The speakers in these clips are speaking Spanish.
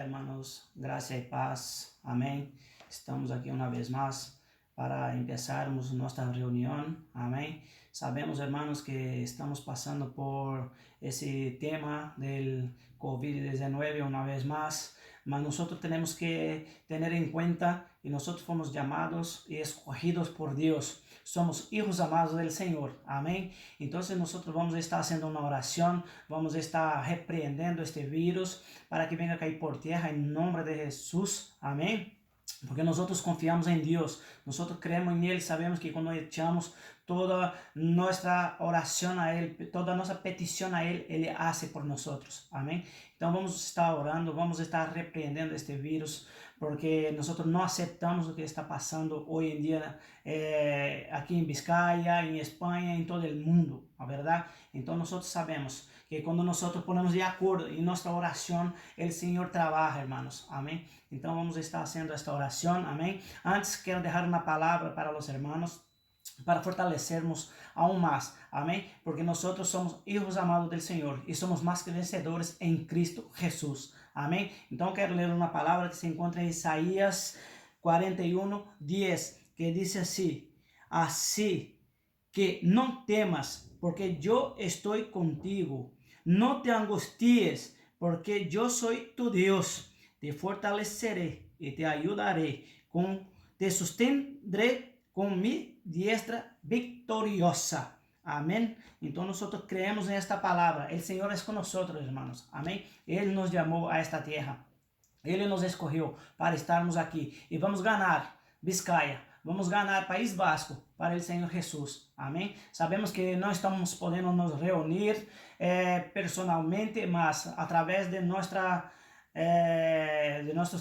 hermanos, gracia y paz, amén. Estamos aquí una vez más para empezarmos nuestra reunión, amén. Sabemos, hermanos, que estamos pasando por ese tema del COVID-19 una vez más, mas nosotros tenemos que tener en cuenta que nosotros fomos llamados y escogidos por Dios. Somos hijos amados del Señor, amén. Entonces nosotros vamos a estar haciendo una oración, vamos a estar repreendendo este virus para que venga a caer por tierra en nombre de Jesús, amén. Porque nosotros confiamos en Dios, nosotros creemos en Él, sabemos que cuando echamos toda nuestra oración a Él, toda nuestra petición a Él, Él hace por nosotros, amén. Então vamos estar orando, vamos estar repreendendo este vírus, porque nosotros no aceptamos lo que está pasando hoy en día aquí en Vizcaya, en España, en todo el mundo, ¿la verdad? Entonces nosotros sabemos que cuando nosotros ponemos de acuerdo en nuestra oración, el Señor trabaja, hermanos, amén. Entonces vamos a estar haciendo esta oración, amén. Antes quiero dejar una palabra para los hermanos, para fortalecernos aún más, amén, porque nosotros somos hijos amados del Señor y somos más que vencedores en Cristo Jesús, amén. Entonces quiero leer una palabra que se encuentra en Isaías 41:10, que dice así que no temas, porque yo estoy contigo, no te angusties, porque yo soy tu Dios, te fortaleceré y te ayudaré, te sostendré con mi diestra victoriosa. Amén. Entonces nosotros creemos en esta palabra. El Señor es con nosotros, hermanos. Amén. Él nos llamó a esta tierra. Él nos escogió para estarmos aquí. Y vamos a ganar Vizcaya. Vamos a ganar País Vasco para el Señor Jesús. Amén. Sabemos que no estamos podendo nos reunir personalmente, mas a través de nuestros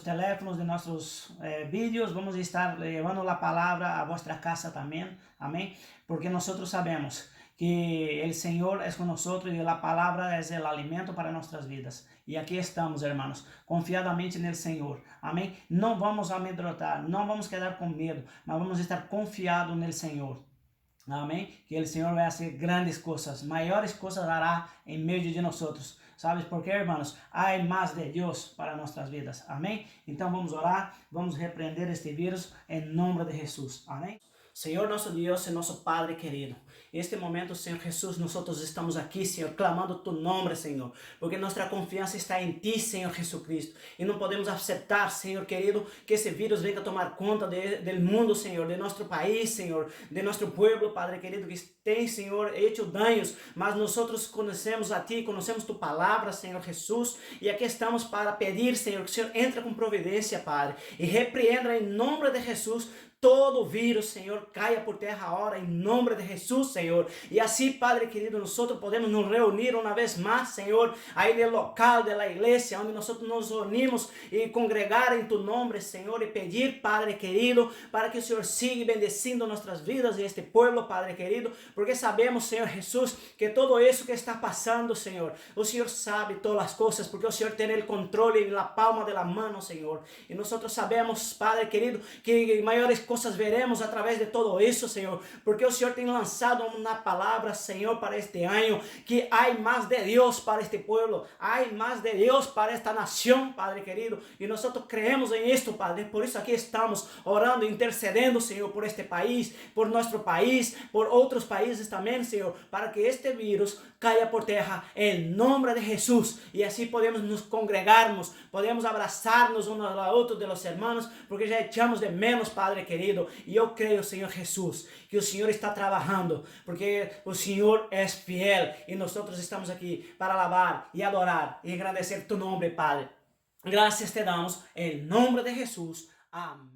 teléfonos, de nuestros vídeos, vamos a estar llevando la palabra a vuestra casa también, amén, porque nosotros sabemos que el Señor es con nosotros y la palabra es el alimento para nuestras vidas. Y aquí estamos, hermanos, confiadamente en el Señor, amén. No vamos a amedrontar, no vamos a quedar con miedo, mas vamos a estar confiados en el Señor. Amém? Que o Senhor vai fazer grandes coisas, maiores coisas hará em meio de nós. ¿Sabes por quê, hermanos? Há mais de Deus para nossas vidas. Amém? Então vamos orar, vamos repreender este vírus em nome de Jesus. Amém? Senhor nosso Deus e nosso Padre querido, este momento, Senhor Jesús, nosotros estamos aquí, Señor, clamando tu nombre, Señor, porque nuestra confianza está en ti, Señor Jesucristo, y no podemos aceptar, Señor querido, que ese virus venga a tomar conta del mundo, Señor, de nuestro país, Señor, de nuestro pueblo, Padre querido, que tem, Señor, hecho daños, mas nosotros conocemos a ti, conocemos tu palabra, Señor Jesús, y aquí estamos para pedir, Señor, que o Senhor entre com providência, Padre, e repreenda em nome de Jesus todo vírus, Senhor, caia por terra agora, em nome de Jesus, Senhor. E assim, Padre querido, nós podemos nos reunir uma vez mais, Senhor, aí no local da igreja, onde nós nos unimos e congregar em tu nome, Senhor, e pedir, Padre querido, para que o Senhor siga bendecindo nossas vidas e este povo, Padre querido, porque sabemos, Senhor Jesus, que todo isso que está passando, Senhor, o Senhor sabe todas as coisas, porque o Senhor tem o controle na palma da mão, Senhor. E nós sabemos, Padre querido, que maiores coisas veremos através de todo isso, Senhor, porque o Senhor tem lançado uma palavra, Senhor, para este ano, que há mais de Deus para este pueblo, há mais de Deus para esta nação, Padre querido, e nós creemos em isto, Padre, por isso aqui estamos orando, intercedendo, Senhor, por este país, por nosso país, por outros países também, Senhor, para que este vírus caia por terra, em nome de Jesus, e assim podemos nos congregarmos, podemos abraçar-nos uns a outros de los hermanos, porque já echamos de menos, Padre querido. E eu creio, Senhor Jesus, que o Senhor está trabalhando, porque o Senhor é fiel e nós estamos aqui para alabar e adorar e agradecer tu nome, Padre. Graças te damos em nome de Jesus. Amém.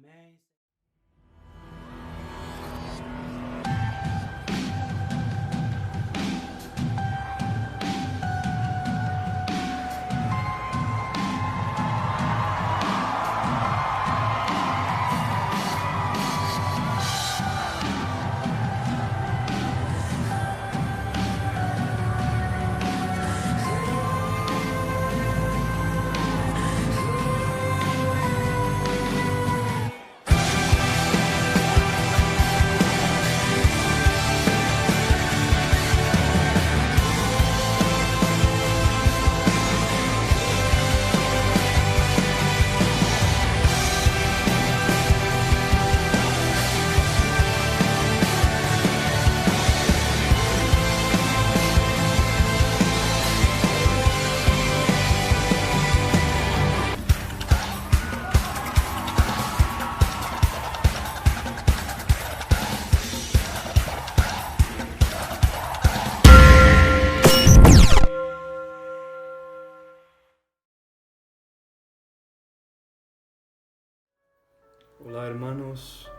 Olá, hermanos.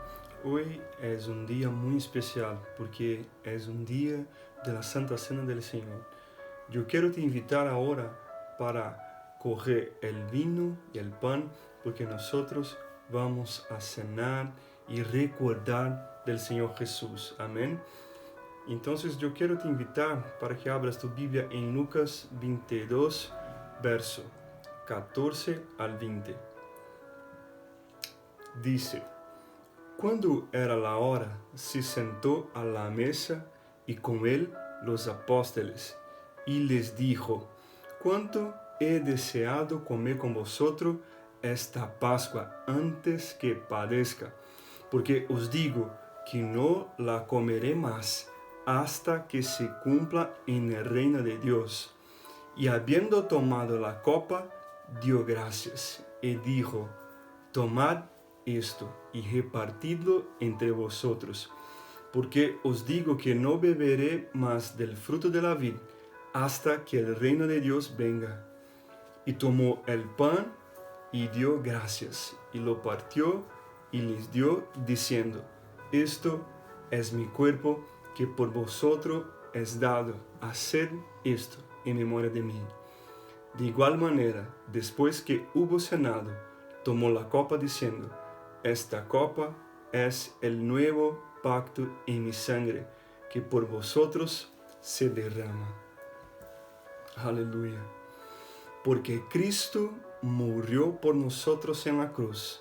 Hoy es un día muy especial porque es un día de la Santa Cena del Señor. Yo quiero te invitar ahora para coger el vino y el pan porque nosotros vamos a cenar y recordar del Señor Jesús. Amén. Entonces yo quiero te invitar para que abras tu Biblia en Lucas 22, verso 14 al 20. Dice: Cuando era la hora, se sentó a la mesa y con él los apóstoles, y les dijo: Cuánto he deseado comer con vosotros esta Pascua antes que padezca, porque os digo que no la comeré más hasta que se cumpla en el reino de Dios. Y habiendo tomado la copa, dio gracias y dijo: Tomad esto y repartidlo entre vosotros, porque os digo que no beberé más del fruto de la vid hasta que el reino de Dios venga. Y tomó el pan y dio gracias, y lo partió y les dio, diciendo: Esto es mi cuerpo que por vosotros es dado. Haced esto en memoria de mí. De igual manera, después que hubo cenado, tomó la copa diciendo: Esta copa es el nuevo pacto en mi sangre, que por vosotros se derrama. Aleluya. Porque Cristo murió por nosotros en la cruz.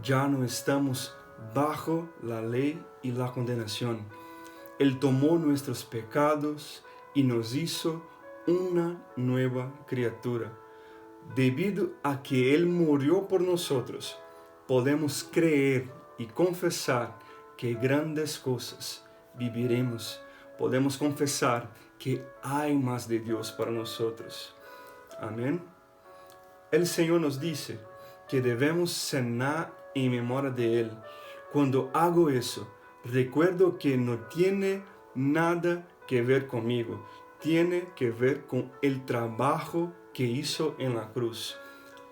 Ya no estamos bajo la ley y la condenación. Él tomó nuestros pecados y nos hizo una nueva criatura. Debido a que Él murió por nosotros, podemos creer y confesar que grandes cosas viviremos. Podemos confesar que hay más de Dios para nosotros. Amén. El Señor nos dice que debemos cenar en memoria de Él. Cuando hago eso, recuerdo que no tiene nada que ver conmigo. Tiene que ver con el trabajo que hizo en la cruz.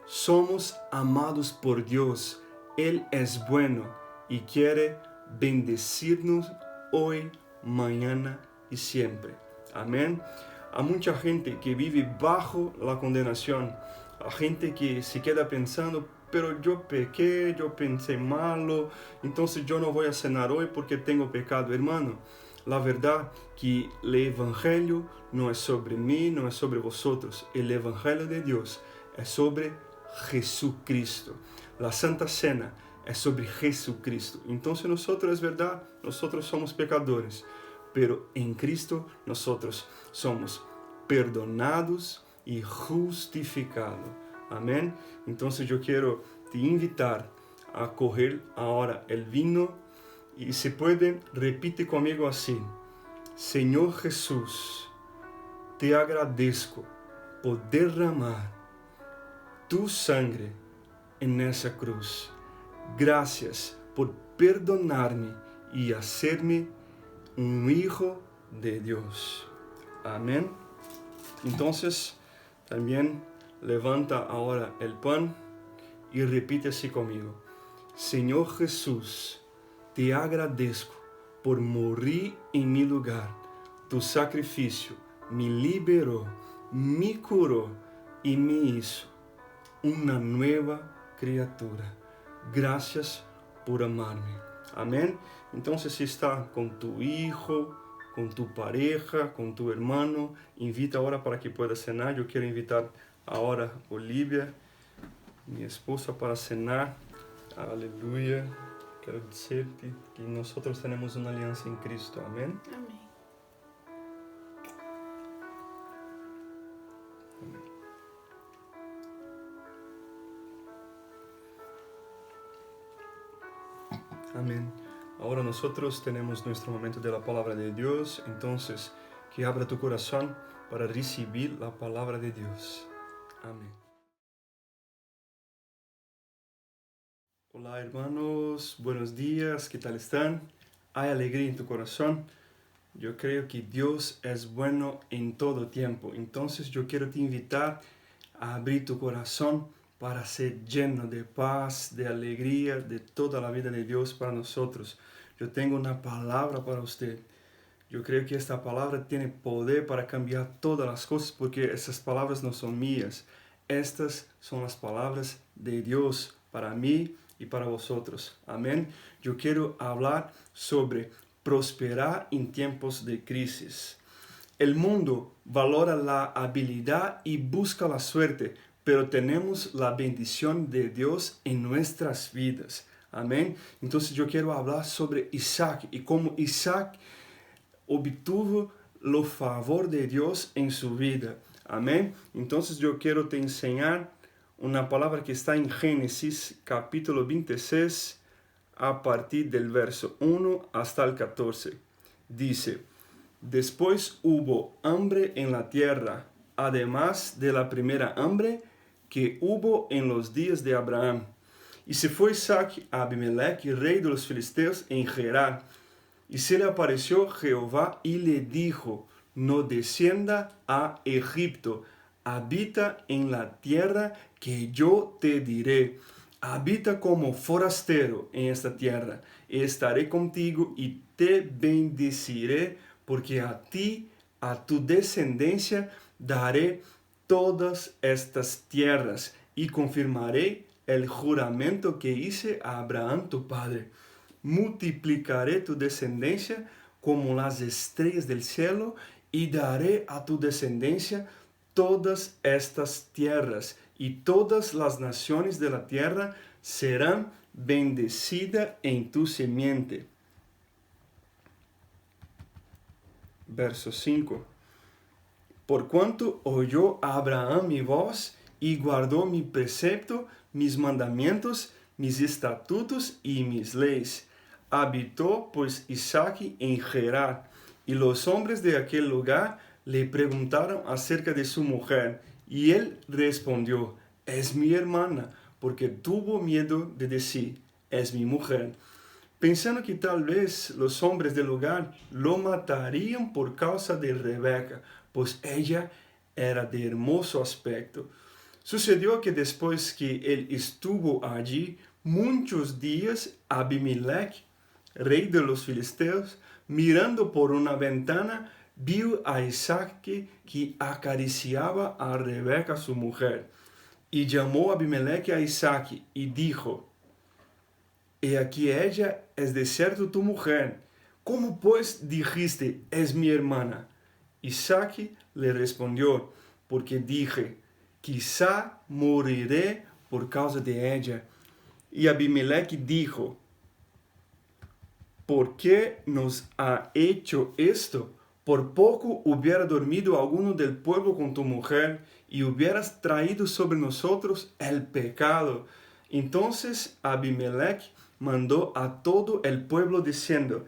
Somos amados por Dios. Él es bueno y quiere bendecirnos hoy, mañana y siempre. Amén. Hay mucha gente que vive bajo la condenación. Hay gente que se queda pensando: pero yo pequé, yo pensé malo, entonces yo no voy a cenar hoy porque tengo pecado. Hermano, la verdad que el Evangelio no es sobre mí, no es sobre vosotros. El Evangelio de Dios es sobre Jesucristo. La Santa Cena es sobre Jesucristo. Entonces nosotros, es verdad, nosotros somos pecadores, pero en Cristo nosotros somos perdonados y justificados. Amén. Entonces yo quiero te invitar a coger ahora el vino y si pueden, repite conmigo así: Señor Jesús, te agradezco por derramar tu sangre en esa cruz. Gracias por perdonarme y hacerme un hijo de Dios. Amén. Entonces, también levanta ahora el pan y repite así conmigo: Señor Jesús, te agradezco por morir en mi lugar. Tu sacrificio me liberó, me curó y me hizo una nueva criatura. Gracias por amarme. Amén. Entonces, si está con tu hijo, con tu pareja, con tu hermano, invita ahora para que pueda cenar. Yo quiero invitar ahora a Olivia, mi esposa, para cenar. Aleluya. Quiero decirte que nosotros tenemos una alianza en Cristo. Amén. Amén. Amén. Ahora nosotros tenemos nuestro momento de la palabra de Dios. Entonces, que abra tu corazón para recibir la palabra de Dios. Amén. Hola hermanos, buenos días, ¿qué tal están? ¿Hay alegría en tu corazón? Yo creo que Dios es bueno en todo tiempo. Entonces yo quiero te invitar a abrir tu corazón para ser lleno de paz, de alegría, de toda la vida de Dios para nosotros. Yo tengo una palabra para usted. Yo creo que esta palabra tiene poder para cambiar todas las cosas, porque esas palabras no son mías. Estas son las palabras de Dios para mí y para vosotros. Amén. Yo quiero hablar sobre prosperar en tiempos de crisis. El mundo valora la habilidad y busca la suerte, pero tenemos la bendición de Dios en nuestras vidas. Amén. Entonces yo quiero hablar sobre Isaac y cómo Isaac obtuvo lo favor de Dios en su vida. Amén. Entonces yo quiero te enseñar una palabra que está en Génesis capítulo 26 a partir del verso 1 hasta el 14. Dice: después hubo hambre en la tierra, además de la primera hambre que hubo en los días de Abraham. Y se fue Isaac a Abimelech, rey de los filisteos, en Gerar. Y se le apareció Jehová y le dijo: no descienda a Egipto, habita en la tierra que yo te diré. Habita como forastero en esta tierra, y estaré contigo y te bendeciré, porque a ti, a tu descendencia, daré todas estas tierras, y confirmaré el juramento que hice a Abraham tu padre. Multiplicaré tu descendencia como las estrellas del cielo, y daré a tu descendencia todas estas tierras, y todas las naciones de la tierra serán bendecidas en tu simiente. Verso 5. Por cuanto oyó Abraham mi voz, y guardó mi precepto, mis mandamientos, mis estatutos y mis leyes. Habitó pues Isaac en Gerar, y los hombres de aquel lugar le preguntaron acerca de su mujer, y él respondió: es mi hermana, porque tuvo miedo de decir: es mi mujer, pensando que tal vez los hombres del lugar lo matarían por causa de Rebeca, pues ella era de hermoso aspecto. Sucedió que después que él estuvo allí muchos días, Abimelech, rey de los filisteos, mirando por una ventana, vio a Isaac que acariciaba a Rebeca su mujer. Y llamó a Abimelech a Isaac y dijo: he aquí ella es de cierto tu mujer. ¿Cómo pues dijiste: es mi hermana? Isaac le respondió: porque dije: quizá moriré por causa de ella. Y Abimelech dijo: ¿por qué nos ha hecho esto? Por poco hubiera dormido alguno del pueblo con tu mujer, y hubieras traído sobre nosotros el pecado. Entonces Abimelech mandó a todo el pueblo diciendo: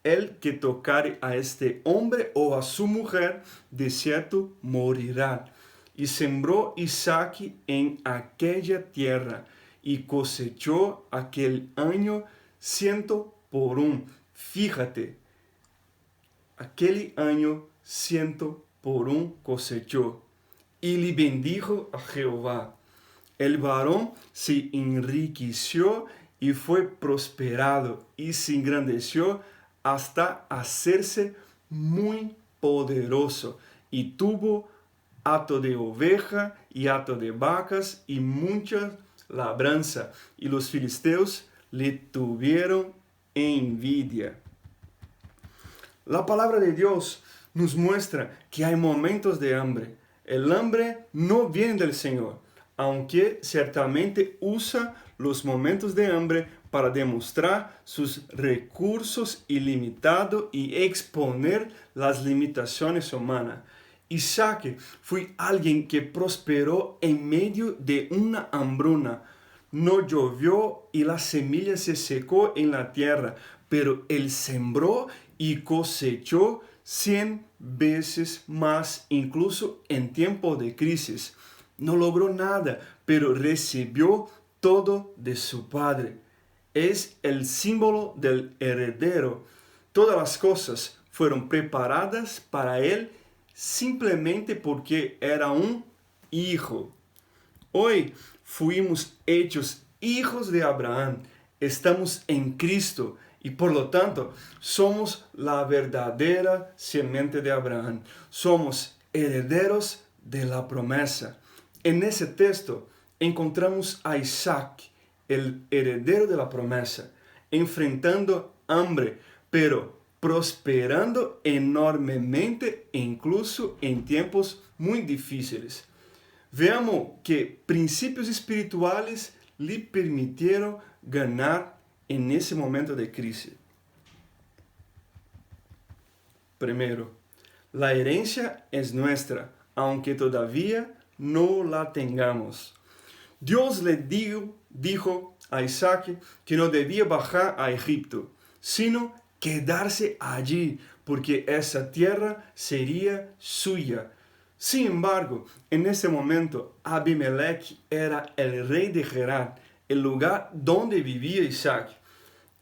el que tocare a este hombre o a su mujer, de cierto morirá. Y sembró Isaac en aquella tierra, y cosechó aquel año 100 por 1. Fíjate, aquel año 100 por 1 cosechó. Y le bendijo a Jehová. El varón se enriqueció y fue prosperado, y se engrandeció hasta hacerse muy poderoso, y tuvo hato de oveja y hato de vacas y mucha labranza, y los filisteos le tuvieron envidia. La palabra de Dios nos muestra que hay momentos de hambre. El hambre no viene del Señor, aunque ciertamente usa los momentos de hambre para demostrar sus recursos ilimitados y exponer las limitaciones humanas. Isaac fue alguien que prosperó en medio de una hambruna. No llovió y la semilla se secó en la tierra, pero él sembró y cosechó 100 veces más, incluso en tiempo de crisis. No logró nada, pero recibió todo de su padre. Es el símbolo del heredero. Todas las cosas fueron preparadas para él simplemente porque era un hijo. Hoy fuimos hechos hijos de Abraham, estamos en Cristo y por lo tanto somos la verdadera simiente de Abraham. Somos herederos de la promesa. En ese texto encontramos a Isaac, el heredero de la promesa, enfrentando hambre, pero prosperando enormemente incluso en tiempos muy difíciles. Veamos que princípios espirituales le permitieron ganar en ese momento de crisis. Primero, la herencia es nuestra, aunque todavía no la tengamos. Dios le dijo a Isaac que no debía bajar a Egipto, sino quedarse allí, porque esa tierra sería suya. Sin embargo, en ese momento, Abimelech era el rey de Gerar, el lugar donde vivía Isaac.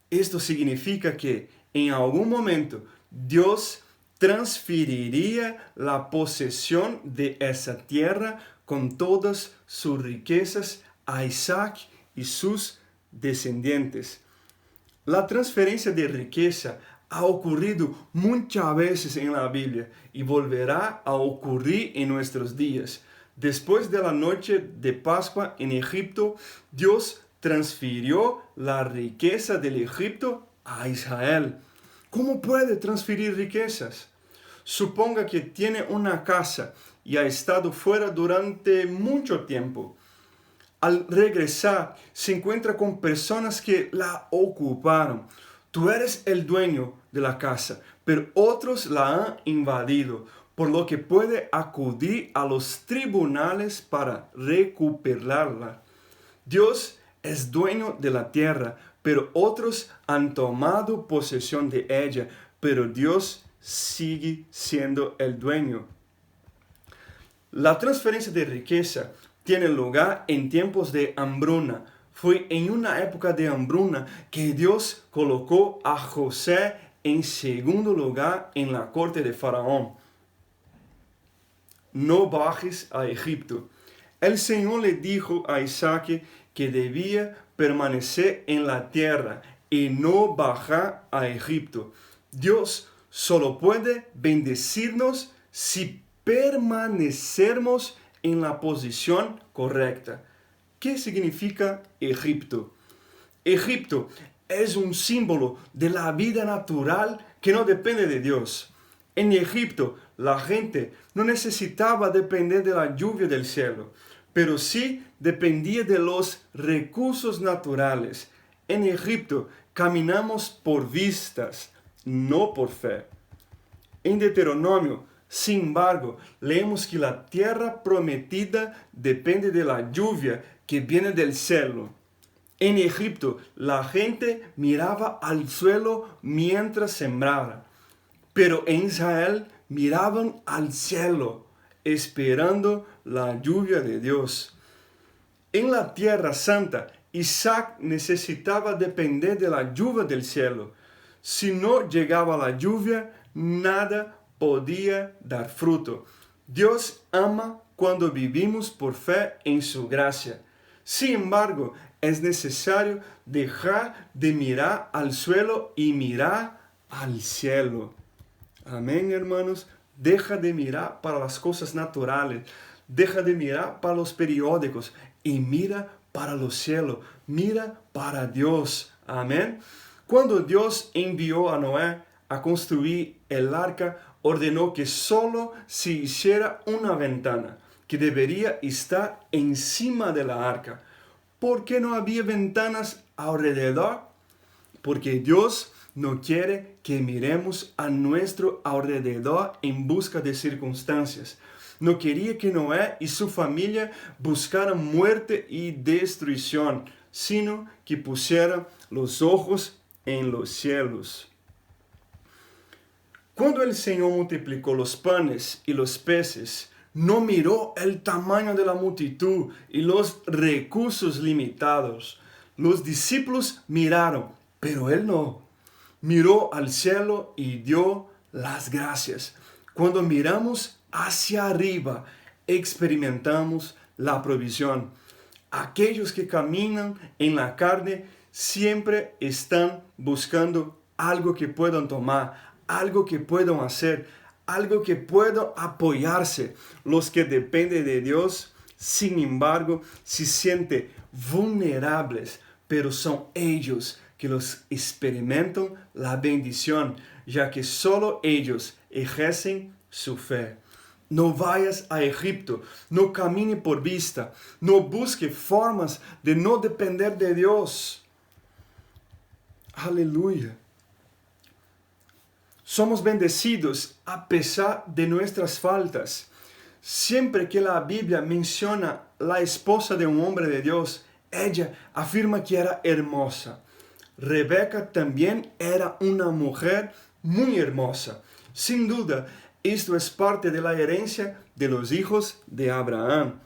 Esto significa que en algún momento Dios transferiría la posesión de esa tierra con todas sus riquezas a Isaac y sus descendientes. La transferencia de riqueza ha ocurrido muchas veces en la Biblia y volverá a ocurrir en nuestros días. Después de la noche de Pascua en Egipto, Dios transfirió la riqueza del Egipto a Israel. ¿Cómo puede transferir riquezas? Suponga que tiene una casa y ha estado fuera durante mucho tiempo. Al regresar, se encuentra con personas que la ocuparon. Tú eres el dueño de la casa, pero otros la han invadido, por lo que puede acudir a los tribunales para recuperarla. Dios es dueño de la tierra, pero otros han tomado posesión de ella, pero Dios sigue siendo el dueño. La transferencia de riqueza tiene lugar en tiempos de hambruna. Fue en una época de hambruna que Dios colocó a José en segundo lugar en la corte de Faraón. No bajes a Egipto. El Señor le dijo a Isaac que debía permanecer en la tierra y no bajar a Egipto. Dios solo puede bendecirnos si permanecemos en la posición correcta. ¿Qué significa Egipto? Egipto es un símbolo de la vida natural que no depende de Dios. En Egipto, la gente no necesitaba depender de la lluvia del cielo, pero sí dependía de los recursos naturales. En Egipto caminamos por vistas, no por fe. En Deuteronomio, sin embargo, leemos que la tierra prometida depende de la lluvia que viene del cielo. En Egipto, la gente miraba al suelo mientras sembraba, pero en Israel miraban al cielo, esperando la lluvia de Dios. En la tierra santa, Isaac necesitaba depender de la lluvia del cielo. Si no llegaba la lluvia, nada podía dar fruto. Dios ama cuando vivimos por fe en su gracia. Sin embargo, es necesario dejar de mirar al suelo y mirar al cielo. Amén, hermanos. Deja de mirar para las cosas naturales. Deja de mirar para los periódicos y mira para los cielos. Mira para Dios. Amén. Cuando Dios envió a Noé a construir el arca, ordenó que solo se hiciera una ventana que debería estar encima de la arca. ¿Por qué no había ventanas alrededor? Porque Dios no quiere que miremos a nuestro alrededor en busca de circunstancias. No quería que Noé y su familia buscaran muerte y destrucción, sino que pusieran los ojos en los cielos. Cuando el Señor multiplicó los panes y los peces, no miró el tamaño de la multitud y los recursos limitados. Los discípulos miraron, pero Él no. Miró al cielo y dio las gracias. Cuando miramos hacia arriba, experimentamos la provisión. Aquellos que caminan en la carne siempre están buscando algo que puedan tomar, algo que puedan hacer, algo que puedan apoyarse. Los que dependen de Dios, sin embargo, se sienten vulnerables, pero son ellos que los experimentan la bendición, ya que solo ellos ejercen su fe. No vayas a Egipto, no camine por vista, no busque formas de no depender de Dios. Aleluya. Somos bendecidos a pesar de nuestras faltas. Siempre que la Biblia menciona la esposa de un hombre de Dios, ella afirma que era hermosa. Rebeca también era una mujer muy hermosa. Sin duda, esto es parte de la herencia de los hijos de Abraham.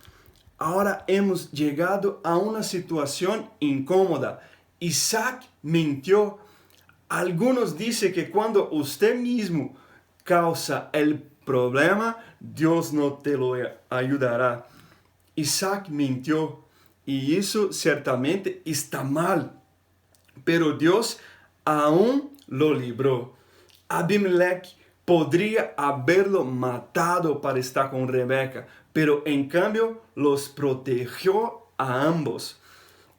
Ahora hemos llegado a una situación incómoda. Isaac mintió. Algunos dicen que cuando usted mismo causa el problema, Dios no te lo ayudará. Isaac mintió y eso ciertamente está mal. Pero Dios aún lo libró. Abimelech podría haberlo matado para estar con Rebeca, pero en cambio los protegió a ambos.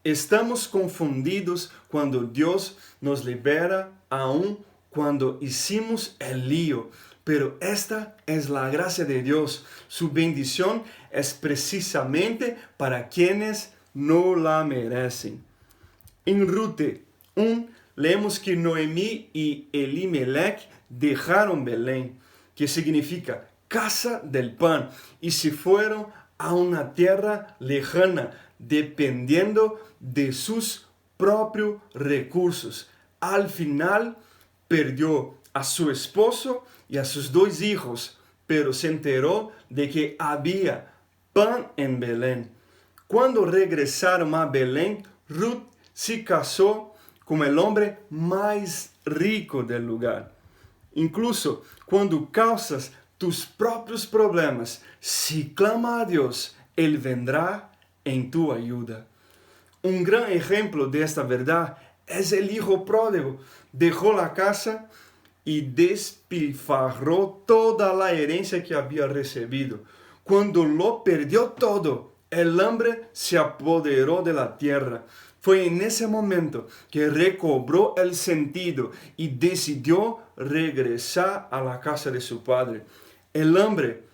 Estamos confundidos cuando Dios nos libera, aun cuando hicimos el lío. Pero esta es la gracia de Dios. Su bendición es precisamente para quienes no la merecen. En Rute 1 leemos que Noemí y Elimelech dejaron Belén, que significa casa del pan, y se fueron a una tierra lejana, dependiendo de sus propios recursos. Al final perdió a su esposo y a sus 2 hijos, pero se enteró de que había pan en Belén. Cuando regresaron a Belén, Ruth se casó con el hombre más rico del lugar. Incluso cuando causas tus propios problemas, si clama a Dios, Él vendrá en tu ayuda. Un gran ejemplo de esta verdad es el hijo pródigo. Dejó la casa y despilfarró toda la herencia que había recibido. Cuando lo perdió todo, el hambre se apoderó de la tierra. Fue en ese momento que recobró el sentido y decidió regresar a la casa de su padre. El hambre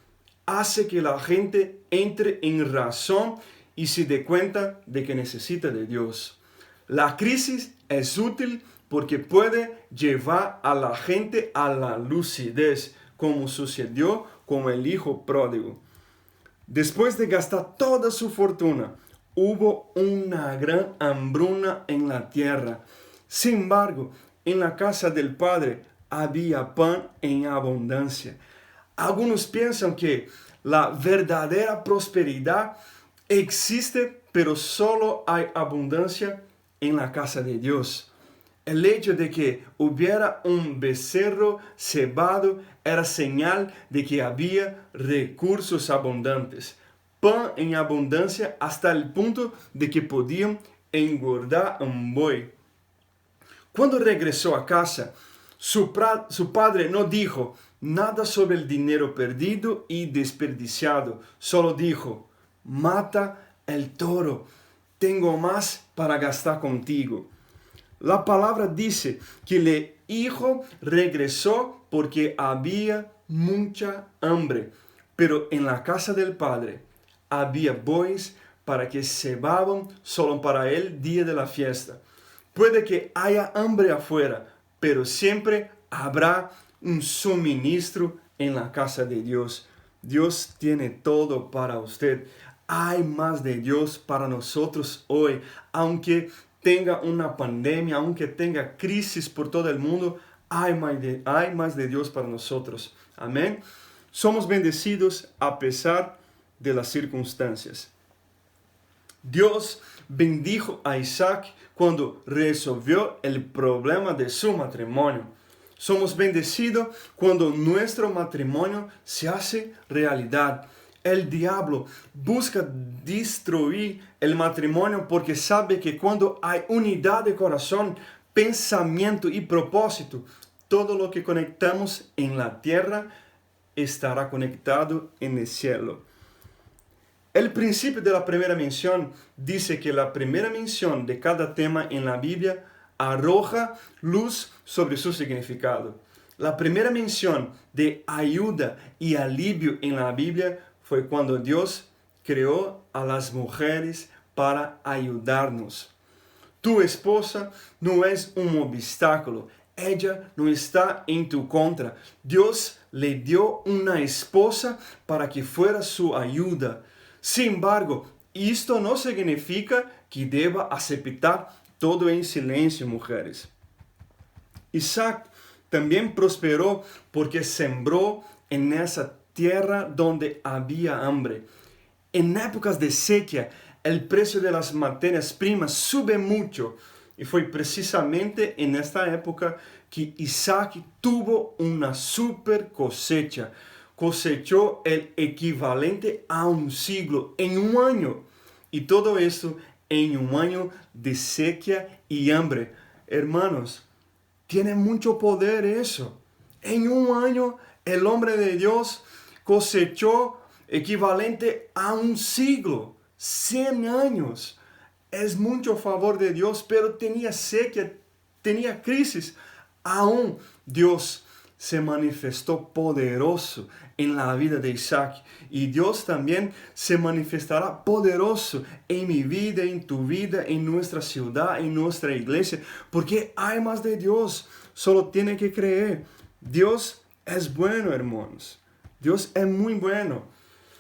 hace que la gente entre en razón y se dé cuenta de que necesita de Dios. La crisis es útil porque puede llevar a la gente a la lucidez, como sucedió con el hijo pródigo. Después de gastar toda su fortuna, hubo una gran hambruna en la tierra. Sin embargo, en la casa del padre había pan en abundancia. Algunos piensan que la verdadera prosperidad existe, pero solo hay abundancia en la casa de Dios. El hecho de que hubiera un becerro cebado era señal de que había recursos abundantes. Pan en abundancia hasta el punto de que podían engordar un buey. Cuando regresó a casa, su padre no dijo nada sobre el dinero perdido y desperdiciado. Solo dijo: mata el toro, tengo más para gastar contigo. La palabra dice que el hijo regresó porque había mucha hambre, pero en la casa del padre había bueyes para que cebaban solo para el día de la fiesta. Puede que haya hambre afuera, pero siempre habrá un suministro en la casa de Dios. Dios tiene todo para usted. Hay más de Dios para nosotros hoy. Aunque tenga una pandemia, aunque tenga crisis por todo el mundo, hay más de Dios para nosotros. Amén. Somos bendecidos a pesar de las circunstancias. Dios bendijo a Isaac cuando resolvió el problema de su matrimonio. Somos bendecidos cuando nuestro matrimonio se hace realidad. El diablo busca destruir el matrimonio porque sabe que cuando hay unidad de corazón, pensamiento y propósito, todo lo que conectamos en la tierra estará conectado en el cielo. El principio de la primera mención dice que la primera mención de cada tema en la Biblia arroja luz sobre su significado. La primera mención de ayuda y alivio en la Biblia fue cuando Dios creó a las mujeres para ayudarnos. Tu esposa no es un obstáculo. Ella no está en tu contra. Dios le dio una esposa para que fuera su ayuda. Sin embargo, esto no significa que deba aceptar todo en silencio, mujeres. Isaac también prosperó porque sembró en esa tierra donde había hambre. En épocas de sequía, el precio de las materias primas sube mucho. Y fue precisamente en esta época que Isaac tuvo una super cosecha. Cosechó el equivalente a un siglo en un año. Y todo esto en un año de sequía y hambre. Hermanos, tiene mucho poder eso. En un año el hombre de Dios cosechó equivalente a un siglo, 100 años. Es mucho favor de Dios, pero tenía sequía, tenía crisis. Aún Dios se manifestó poderoso en la vida de Isaac. Y Dios también se manifestará poderoso en mi vida, en tu vida, en nuestra ciudad, en nuestra iglesia. Porque hay más de Dios. Solo tiene que creer. Dios es bueno, hermanos. Dios es muy bueno.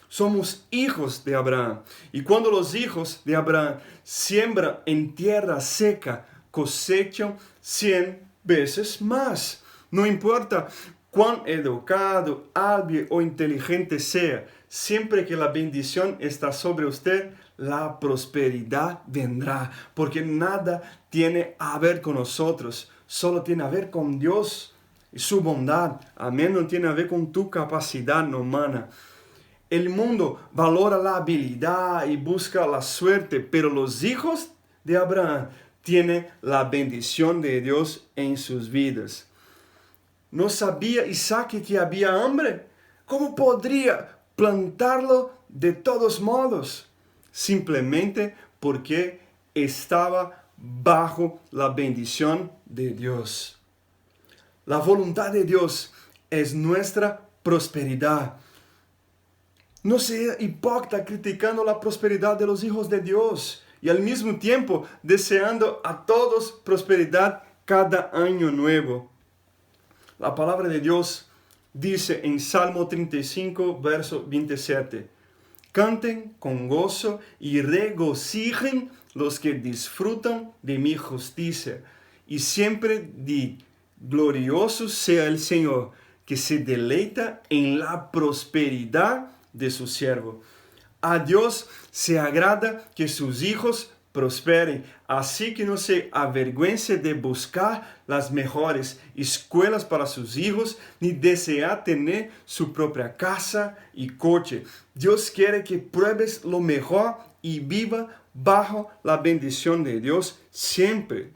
Somos hijos de Abraham. Y cuando los hijos de Abraham siembran en tierra seca, cosechan 100 veces más. No importa cuán educado, hábil o inteligente sea, siempre que la bendición está sobre usted, la prosperidad vendrá. Porque nada tiene a ver con nosotros, solo tiene a ver con Dios y su bondad. Amén, no tiene a ver con tu capacidad humana. El mundo valora la habilidad y busca la suerte, pero los hijos de Abraham tienen la bendición de Dios en sus vidas. ¿No sabía Isaac que había hambre? ¿Cómo podría plantarlo de todos modos? Simplemente porque estaba bajo la bendición de Dios. La voluntad de Dios es nuestra prosperidad. No sea hipócrita criticando la prosperidad de los hijos de Dios y al mismo tiempo deseando a todos prosperidad cada año nuevo. La palabra de Dios dice en Salmo 35, verso 27, canten con gozo y regocijen los que disfrutan de mi justicia, y siempre di, glorioso sea el Señor, que se deleita en la prosperidad de su siervo. A Dios se agrada que sus hijos prosperen, así que no se avergüence de buscar las mejores escuelas para sus hijos, ni desea tener su propia casa y coche. Dios quiere que pruebes lo mejor y viva bajo la bendición de Dios siempre.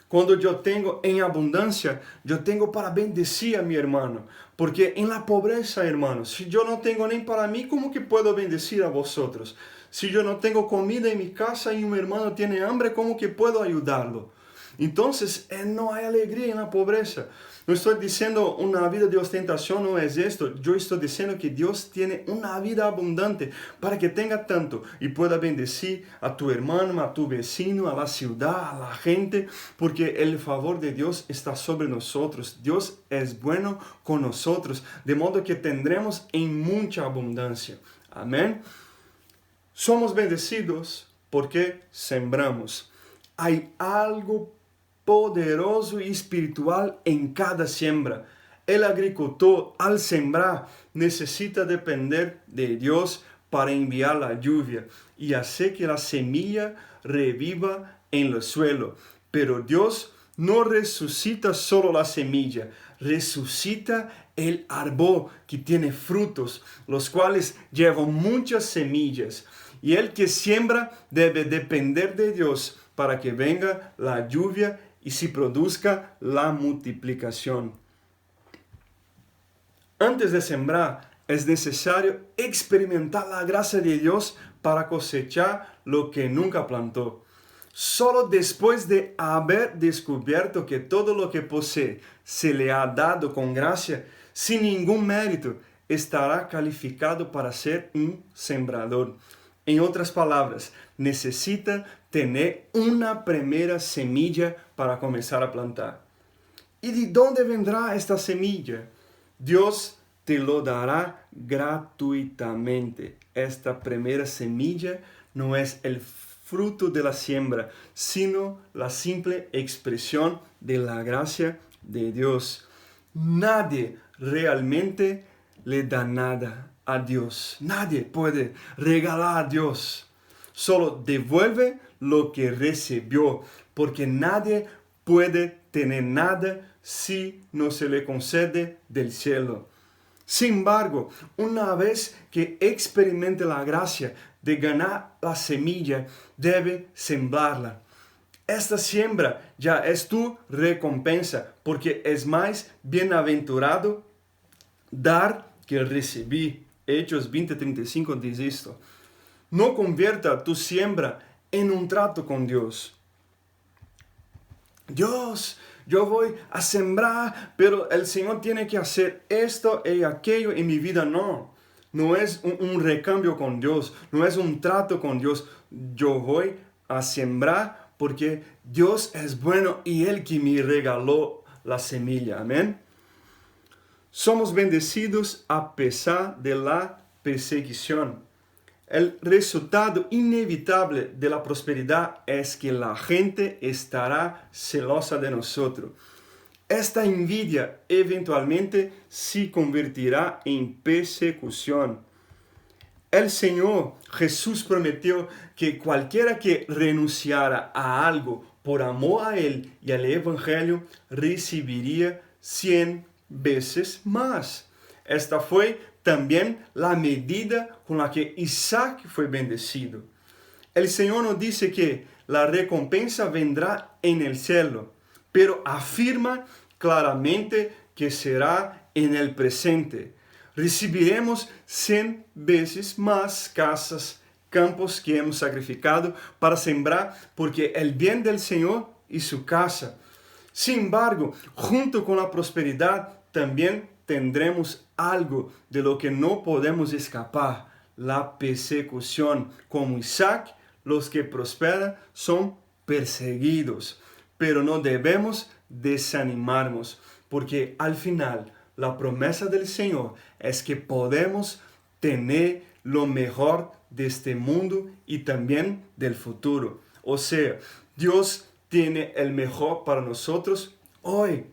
Cuando yo tengo en abundancia, yo tengo para bendecir a mi hermano. Porque en la pobreza, hermanos, si yo no tengo ni para mí, ¿cómo que puedo bendecir a vosotros? Si yo no tengo comida en mi casa y mi hermano tiene hambre, ¿cómo que puedo ayudarlo? Entonces, no hay alegría en la pobreza. No estoy diciendo una vida de ostentación, no es esto. Yo estoy diciendo que Dios tiene una vida abundante para que tenga tanto y pueda bendecir a tu hermano, a tu vecino, a la ciudad, a la gente, porque el favor de Dios está sobre nosotros. Dios es bueno con nosotros, de modo que tendremos en mucha abundancia. Amén. Somos bendecidos porque sembramos. Hay algo poderoso y espiritual en cada siembra. El agricultor al sembrar necesita depender de Dios para enviar la lluvia y hacer que la semilla reviva en el suelo. Pero Dios no resucita solo la semilla, resucita el árbol que tiene frutos, los cuales llevan muchas semillas. Y el que siembra debe depender de Dios para que venga la lluvia y se produzca la multiplicación. Antes de sembrar, es necesario experimentar la gracia de Dios para cosechar lo que nunca plantó. Solo después de haber descubierto que todo lo que posee se le ha dado con gracia, sin ningún mérito, estará calificado para ser un sembrador. En otras palabras, necesita tener una primera semilla para comenzar a plantar. ¿Y de dónde vendrá esta semilla? Dios te lo dará gratuitamente. Esta primera semilla no es el fruto de la siembra, sino la simple expresión de la gracia de Dios. Nadie realmente le da nada a Dios. Nadie puede regalar a Dios. Solo devuelve lo que recibió, porque nadie puede tener nada si no se le concede del cielo. Sin embargo, una vez que experimente la gracia de ganar la semilla, debe sembrarla. Esta siembra ya es tu recompensa, porque es más bienaventurado dar que recibir. Hechos 20:35 dice esto. No convierta tu siembra en un trato con Dios. Dios, yo voy a sembrar, pero el Señor tiene que hacer esto y aquello en mi vida. No es un recambio con Dios, no es un trato con Dios. Yo voy a sembrar porque Dios es bueno y Él que me regaló la semilla. Amén. Somos bendecidos a pesar de la persecución. El resultado inevitable de la prosperidad es que la gente estará celosa de nosotros. Esta envidia eventualmente se convertirá en persecución. El Señor Jesús prometió que cualquiera que renunciara a algo por amor a Él y al Evangelio recibiría 100 veces más. Esta fue también la medida con la que Isaac fue bendecido. El Señor nos dice que la recompensa vendrá en el cielo, pero afirma claramente que será en el presente. Recibiremos 100 veces más casas, campos que hemos sacrificado para sembrar, porque el bien del Señor y su casa. Sin embargo, junto con la prosperidad, también tendremos algo de lo que no podemos escapar, la persecución. Como Isaac, los que prosperan son perseguidos, pero no debemos desanimarnos, porque al final la promesa del Señor es que podemos tener lo mejor de este mundo y también del futuro. O sea, Dios tiene el mejor para nosotros hoy.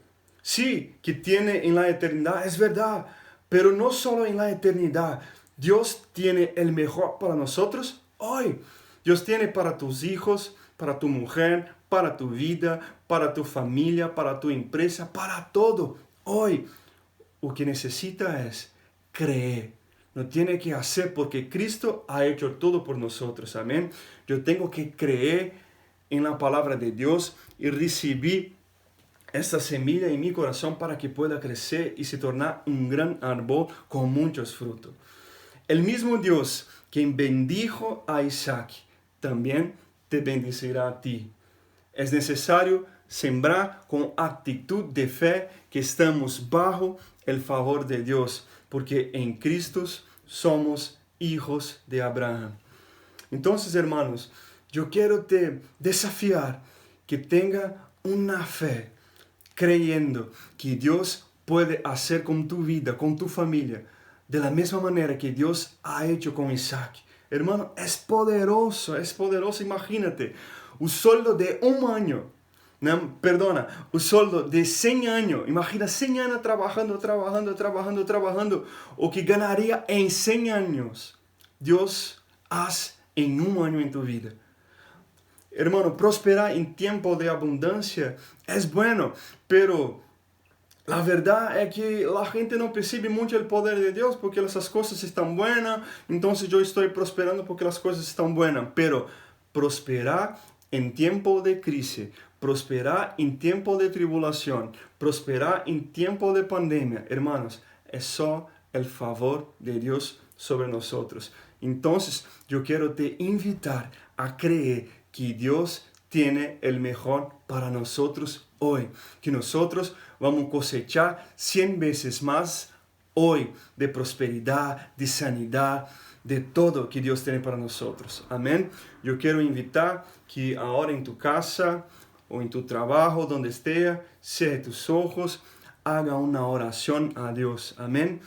Sí, que tiene en la eternidad, es verdad, pero no solo en la eternidad. Dios tiene el mejor para nosotros hoy. Dios tiene para tus hijos, para tu mujer, para tu vida, para tu familia, para tu empresa, para todo. Hoy, lo que necesita es creer. No tiene que hacer porque Cristo ha hecho todo por nosotros. Amén. Yo tengo que creer en la palabra de Dios y recibir esta semilla en mi corazón para que pueda crecer y se tornar un gran árbol con muchos frutos. El mismo Dios que bendijo a Isaac también te bendecirá a ti. Es necesario sembrar con actitud de fe que estamos bajo el favor de Dios, porque en Cristo somos hijos de Abraham. Entonces, hermanos, yo quiero te desafiar que tenga una fe, creyendo que Dios puede hacer con tu vida, con tu familia, de la misma manera que Dios ha hecho con Isaac. Hermano, es poderoso, imagínate, un sueldo de un año, un sueldo de 100 años, imagina 100 años trabajando, o que ganaría en 100 años, Dios hace en un año en tu vida. Hermano, prosperar en tiempo de abundancia es bueno, pero La verdad es que la gente no percibe mucho el poder de Dios porque esas cosas están buenas, entonces yo estoy prosperando porque las cosas están buenas, pero prosperar en tiempo de crisis, prosperar en tiempo de tribulación, prosperar en tiempo de pandemia, hermanos, es solo el favor de Dios sobre nosotros. Entonces, yo quiero te invitar a creer que Dios tiene el mejor para nosotros hoy, que nosotros vamos a cosechar 100 veces más hoy de prosperidad, de sanidad, de todo que Dios tiene para nosotros. Amén. Yo quiero invitar que ahora en tu casa o en tu trabajo, donde esté, cierre tus ojos, haga una oración a Dios. Amén.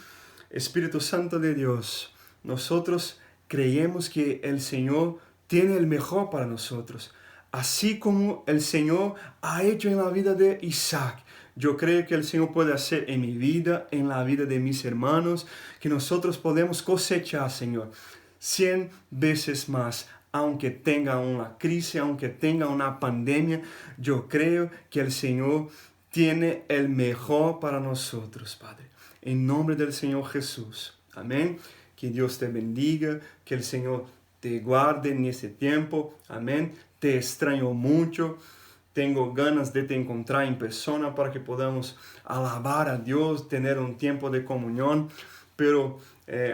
Espíritu Santo de Dios, nosotros creemos que el Señor tiene el mejor para nosotros. Así como el Señor ha hecho en la vida de Isaac, yo creo que el Señor puede hacer en mi vida, en la vida de mis hermanos, que nosotros podemos cosechar, Señor, 100 veces más. Aunque tenga una crisis, aunque tenga una pandemia, yo creo que el Señor tiene el mejor para nosotros, Padre. En nombre del Señor Jesús. Amén. Que Dios te bendiga, que el Señor te guarde en este tiempo. Amén. Te extraño mucho. Tengo ganas de te encontrar en persona para que podamos alabar a Dios, tener un tiempo de comunión. Pero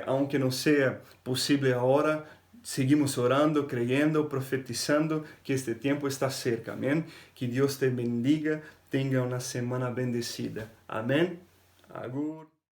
aunque no sea posible ahora, seguimos orando, creyendo, profetizando que este tiempo está cerca. Amén. Que Dios te bendiga. Tenga una semana bendecida. Amén. Agur.